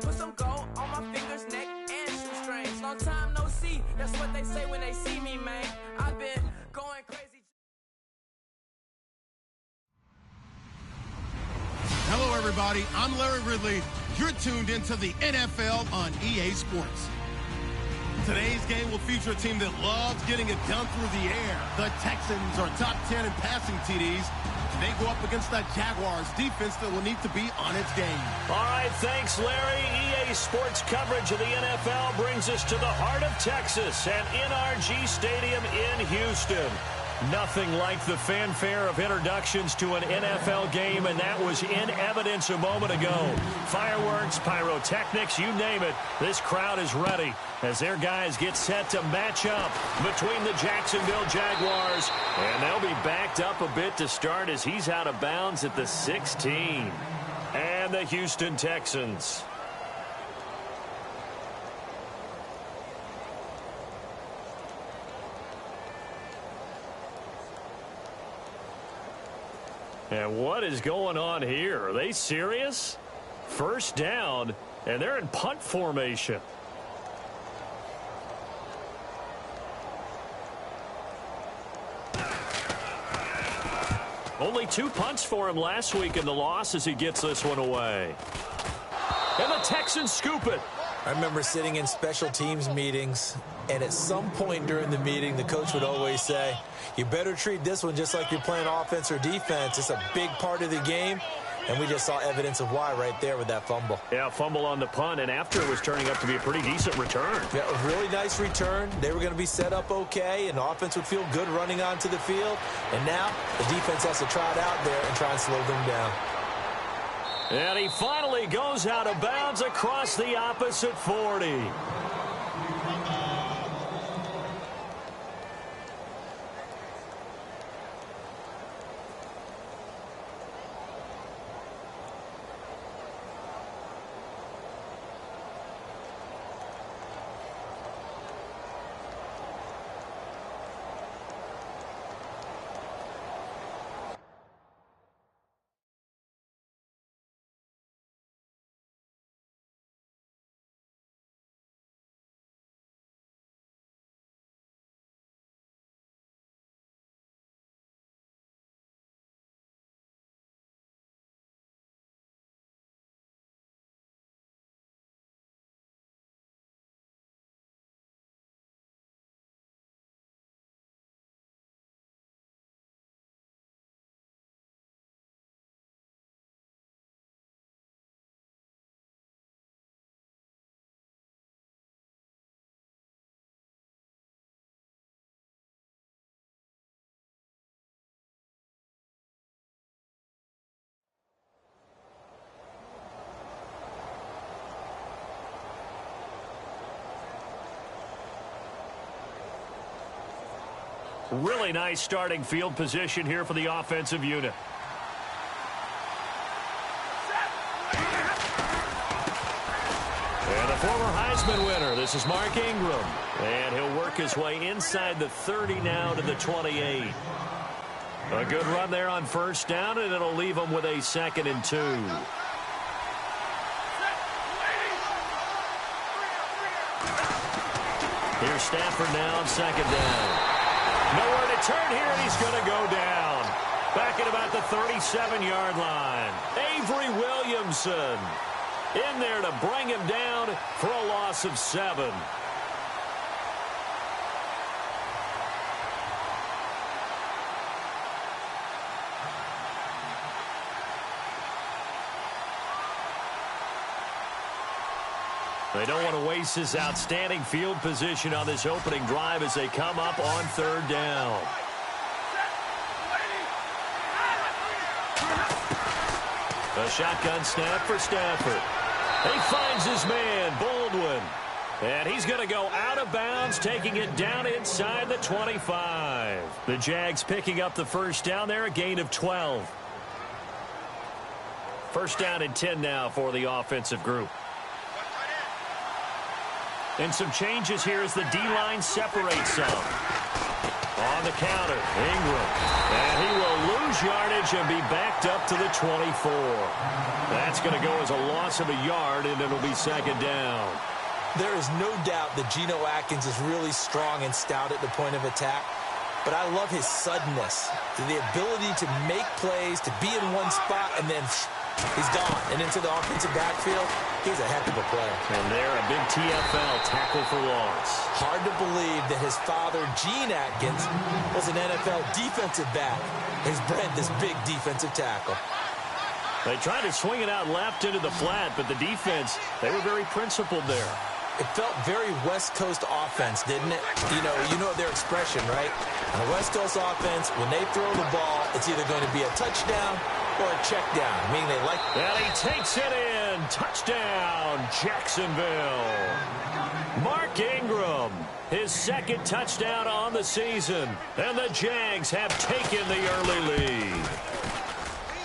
put some gold on my fingers, neck, and shoestrings. Long time no see, that's what they say when they see me, man. I've been going crazy. Hello, everybody. I'm Larry Ridley. You're tuned into the NFL on EA Sports. Today's game will feature a team that loves getting it done through the air. The Texans are top 10 in passing TDs. They go up against that Jaguars defense that will need to be on its game. All right, thanks, Larry. EA Sports coverage of the NFL brings us to the heart of Texas at NRG Stadium in Houston. Nothing like the fanfare of introductions to an NFL game, and that was in evidence a moment ago. Fireworks, pyrotechnics, you name it. This crowd is ready as their guys get set to match up between the Jacksonville Jaguars. And they'll be backed up a bit to start as he's out of bounds at the 16. And the Houston Texans. And what is going on here? Are they serious? First down, and they're in punt formation. Only 2 punts for him last week in the loss as he gets this one away. And the Texans scoop it. I remember sitting in special teams meetings, and at some point during the meeting, the coach would always say, you better treat this one just like you're playing offense or defense. It's a big part of the game, and we just saw evidence of why right there with that fumble. Yeah, fumble on the punt, and after it was turning up to be a pretty decent return. Yeah, a really nice return. They were going to be set up okay, and the offense would feel good running onto the field. And now the defense has to trot out there and try and slow them down. And he finally goes out of bounds across the opposite 40. Really nice starting field position here for the offensive unit. And the former Heisman winner, this is Mark Ingram. And he'll work his way inside the 30 now to the 28. A good run there on first down, and it'll leave him with a 2nd and 2. Here's Stafford now on 2nd down. Nowhere to turn here, and he's going to go down. Back at about the 37-yard line. Avery Williamson in there to bring him down for a loss of 7. They don't want to waste this outstanding field position on this opening drive as they come up on 3rd down. A shotgun snap for Stafford. He finds his man, Baldwin. And he's going to go out of bounds, taking it down inside the 25. The Jags picking up the first down there, a gain of 12. First down and 10 now for the offensive group. And some changes here as the D-line separates some. On the counter, Ingram. And he will lose yardage and be backed up to the 24. That's going to go as a loss of a yard, and it'll be 2nd down. There is no doubt that Geno Atkins is really strong and stout at the point of attack. But I love his suddenness, the ability to make plays, to be in one spot, and then he's gone. And into the offensive backfield, he's a heck of a player. And there, a big TFL tackle for loss. Hard to believe that his father, Gene Atkins, was an NFL defensive back. He's bred this big defensive tackle. They tried to swing it out left into the flat, but the defense, they were very principled there. It felt very West Coast offense, didn't it? You know their expression, right? On a West Coast offense, when they throw the ball, it's either going to be a touchdown or a check down, meaning they like... And he takes it in. Touchdown, Jacksonville. Mark Ingram, his 2nd touchdown on the season. And the Jags have taken the early lead.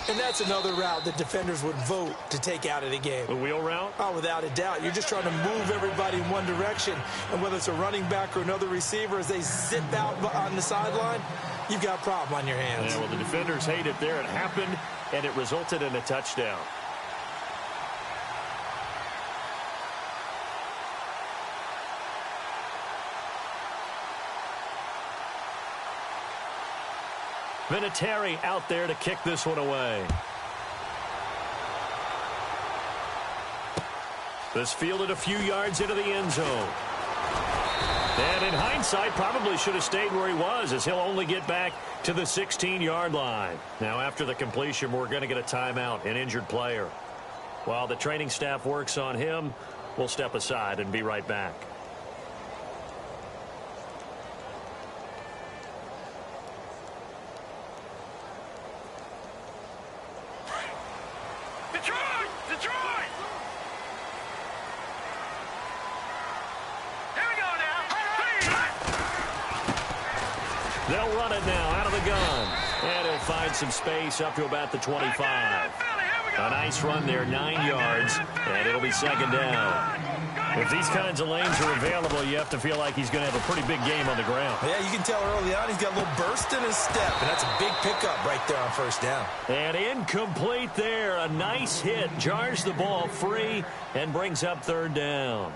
And that's another route that defenders would vote to take out of the game. The wheel route? Oh, without a doubt. You're just trying to move everybody in one direction. And whether it's a running back or another receiver, as they zip out on the sideline, you've got a problem on your hands. Yeah, well, the defenders hate it there. It happened, and it resulted in a touchdown. Vinatieri out there to kick this one away. This fielded a few yards into the end zone. And in hindsight, probably should have stayed where he was, as he'll only get back to the 16-yard line. Now, after the completion, we're going to get a timeout, an injured player. While the training staff works on him, we'll step aside and be right back. They'll run it now out of the gun. And he'll find some space up to about the 25. A nice run there, 9 yards, and it'll be 2nd down. If these kinds of lanes are available, you have to feel like he's going to have a pretty big game on the ground. Yeah, you can tell early on he's got a little burst in his step, and that's a big pickup right there on first down. And incomplete there. A nice hit. Jars the ball free and brings up 3rd down.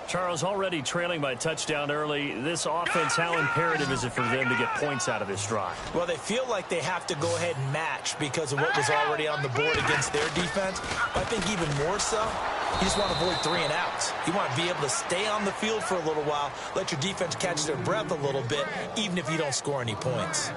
Charles, already trailing by touchdown early. This offense, how imperative is it for them to get points out of this drive? Well, they feel like they have to go ahead and match because of what was already on the board against their defense. But I think even more so, you just want to avoid 3 and outs. You want to be able to stay on the field for a little while, let your defense catch their breath a little bit, even if you don't score any points.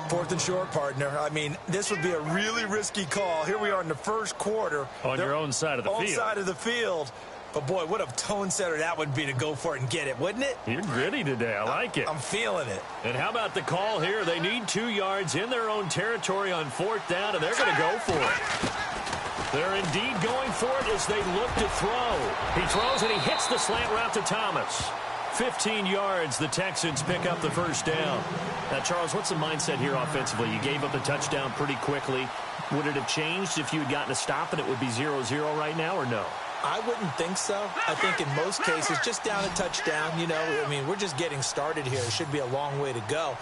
4th and short, partner. I mean, this would be a really risky call. Here we are in the first quarter. On your own side of the field. On side of the field. But, boy, what a tone setter that would be to go for it and get it, wouldn't it? You're gritty today. I like it. I'm feeling it. And how about the call here? They need 2 yards in their own territory on 4th down, and they're going to go for it. They're indeed going for it as they look to throw. He throws, and he hits the slant route to Thomas. 15 yards, the Texans pick up the first down. Now, Charles, what's the mindset here offensively? You gave up a touchdown pretty quickly. Would it have changed if you had gotten a stop and it would be 0-0 right now, or no? I wouldn't think so. I think in most cases, just down a touchdown, you know, I mean, we're just getting started here. It should be a long way to go.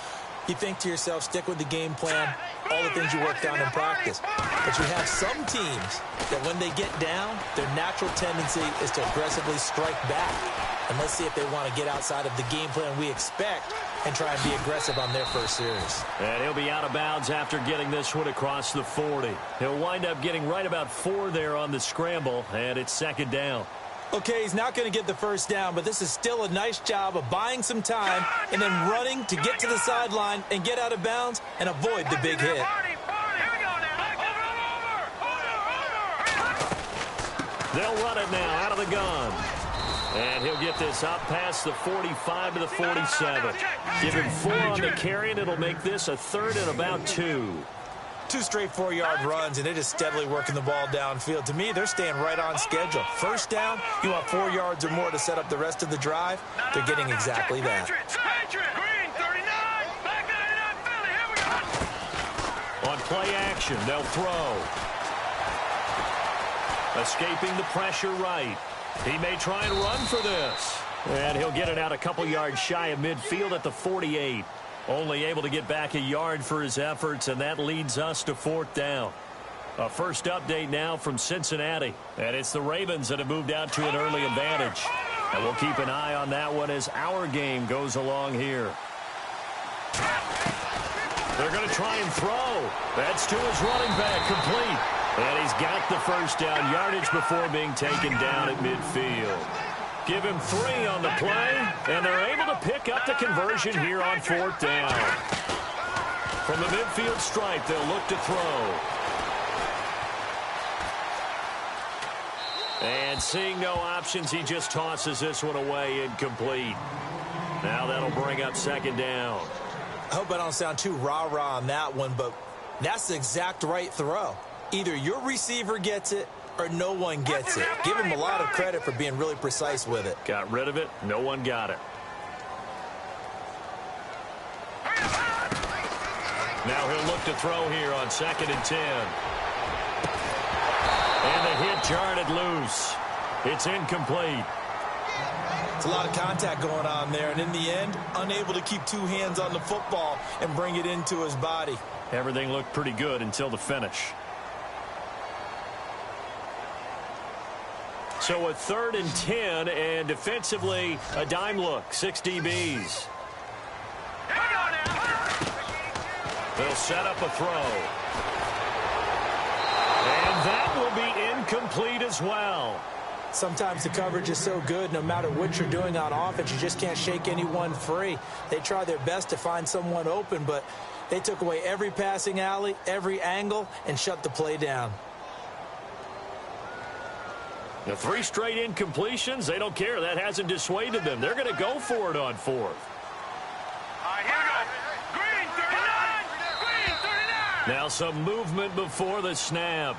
You think to yourself, stick with the game plan, all the things you worked on in practice. But you have some teams that when they get down, their natural tendency is to aggressively strike back. And let's see if they want to get outside of the game plan we expect and try and be aggressive on their first series. And he'll be out of bounds after getting this one across the 40. He'll wind up getting right about 4 there on the scramble, and it's second down. Okay, he's not going to get the first down, but this is still a nice job of buying some time and then running to get to the sideline and get out of bounds and avoid the big hit. They'll run it now out of the gun. And he'll get this up past the 45 to the 47. Give him 4 on the carry, and it'll make this a third and about 2. 2 straight 4-yard runs, and they're just steadily working the ball downfield. To me, they're staying right on schedule. First down, you want 4 yards or more to set up the rest of the drive. They're getting exactly that. On play action, they'll throw. Escaping the pressure right. He may try and run for this. And he'll get it out a couple yards shy of midfield at the 48. Only able to get back a yard for his efforts, and that leads us to 4th down. A first update now from Cincinnati. And it's the Ravens that have moved out to an early advantage. And we'll keep an eye on that one as our game goes along here. They're going to try and throw. That's to his running back, complete. And he's got the first down yardage before being taken down at midfield. Give him 3 on the play, and they're able to pick up the conversion here on 4th down. From the midfield stripe, they'll look to throw. And seeing no options, he just tosses this one away incomplete. Now that'll bring up 2nd down. I hope I don't sound too rah-rah on that one, but that's the exact right throw. Either your receiver gets it or no one gets it. Give him a lot of credit for being really precise with it. Got rid of it. No one got it. Now he'll look to throw here on 2nd and 10. And the hit jarred it loose. It's incomplete. It's a lot of contact going on there, and in the end, unable to keep 2 hands on the football and bring it into his body. Everything looked pretty good until the finish. So a 3rd and 10, and defensively, a dime look, 6 DBs. They'll set up a throw. And that will be incomplete as well. Sometimes the coverage is so good, no matter what you're doing on offense, you just can't shake anyone free. They try their best to find someone open, but they took away every passing alley, every angle, and shut the play down. The 3 straight incompletions, they don't care. That hasn't dissuaded them. They're going to go for it on 4th. All right, here we go. Green 39. Green 39. Now some movement before the snap.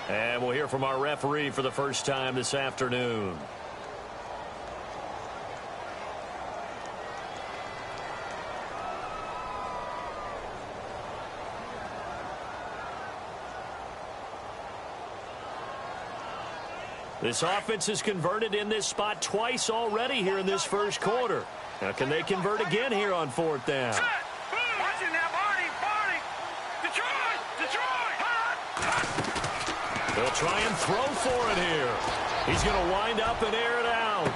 And we'll hear from our referee for the first time this afternoon. This offense has converted in this spot twice already here in this first quarter. Now, can they convert again here on 4th down? They'll try and throw for it here. He's going to wind up and air it out.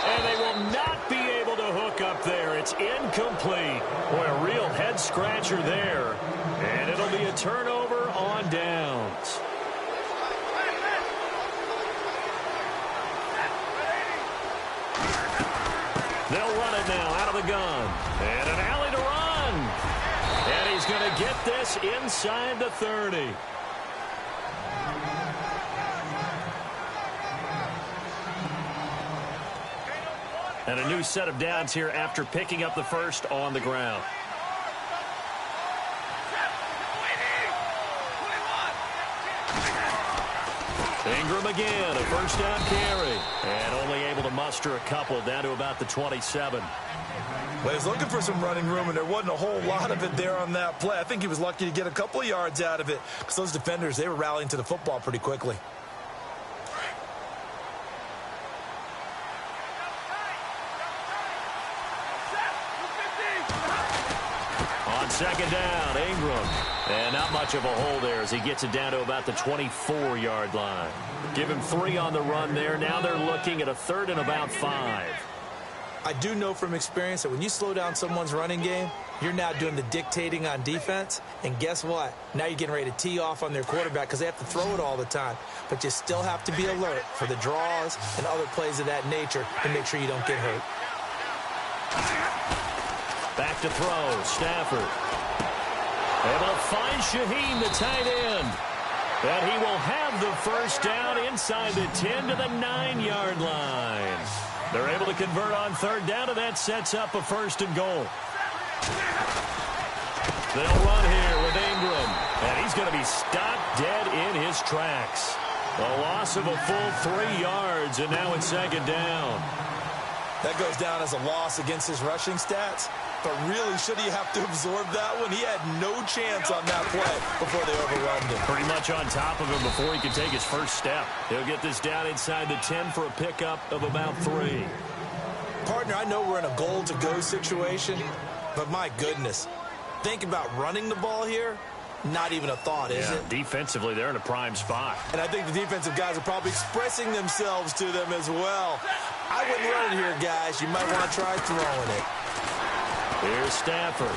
And they will not be able to hook up there. It's incomplete. Boy, a real head-scratcher there. And it'll be a turnover on downs. They'll run it now out of the gun. And an alley to run. And he's going to get this inside the 30. And a new set of downs here after picking up the first on the ground. Ingram again, a first down carry. And only able to muster a couple down to about the 27. Well, he was looking for some running room, and there wasn't a whole lot of it there on that play. I think he was lucky to get a couple of yards out of it because those defenders, they were rallying to the football pretty quickly. On second down, Ingram. And not much of a hole there as he gets it down to about the 24-yard line. Give him 3 on the run there. Now they're looking at a 3rd and about 5. I do know from experience that when you slow down someone's running game, you're now doing the dictating on defense. And guess what? Now you're getting ready to tee off on their quarterback because they have to throw it all the time. But you still have to be alert for the draws and other plays of that nature to make sure you don't get hurt. Back to throw, Stafford. Able to find Shaheen, the tight end. And he will have the first down inside the 10 to the 9-yard line. They're able to convert on 3rd down, and that sets up a 1st and goal. They'll run here with Ingram, and he's going to be stopped dead in his tracks. A loss of a full 3 yards, and now it's 2nd down. That goes down as a loss against his rushing stats. But really, should he have to absorb that one? He had no chance on that play before they overrun him. Pretty much on top of him before he can take his first step. He'll get this down inside the 10 for a pickup of about 3. Partner, I know we're in a goal-to-go situation, but my goodness, think about running the ball here. Not even a thought, is it? Defensively, they're in a prime spot. And I think the defensive guys are probably expressing themselves to them as well. I wouldn't run it here, guys. You might want to try throwing it. Here's Stafford.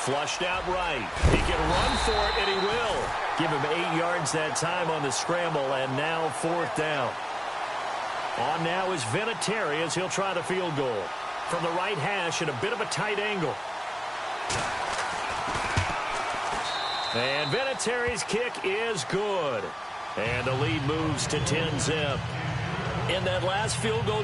Flushed out right. He can run for it, and he will. Give him 8 yards that time on the scramble, and now 4th down. On now is Vinatieri as he'll try the field goal. From the right hash at a bit of a tight angle. And Vinatieri's kick is good. And the lead moves to 10-zip. In that last field goal...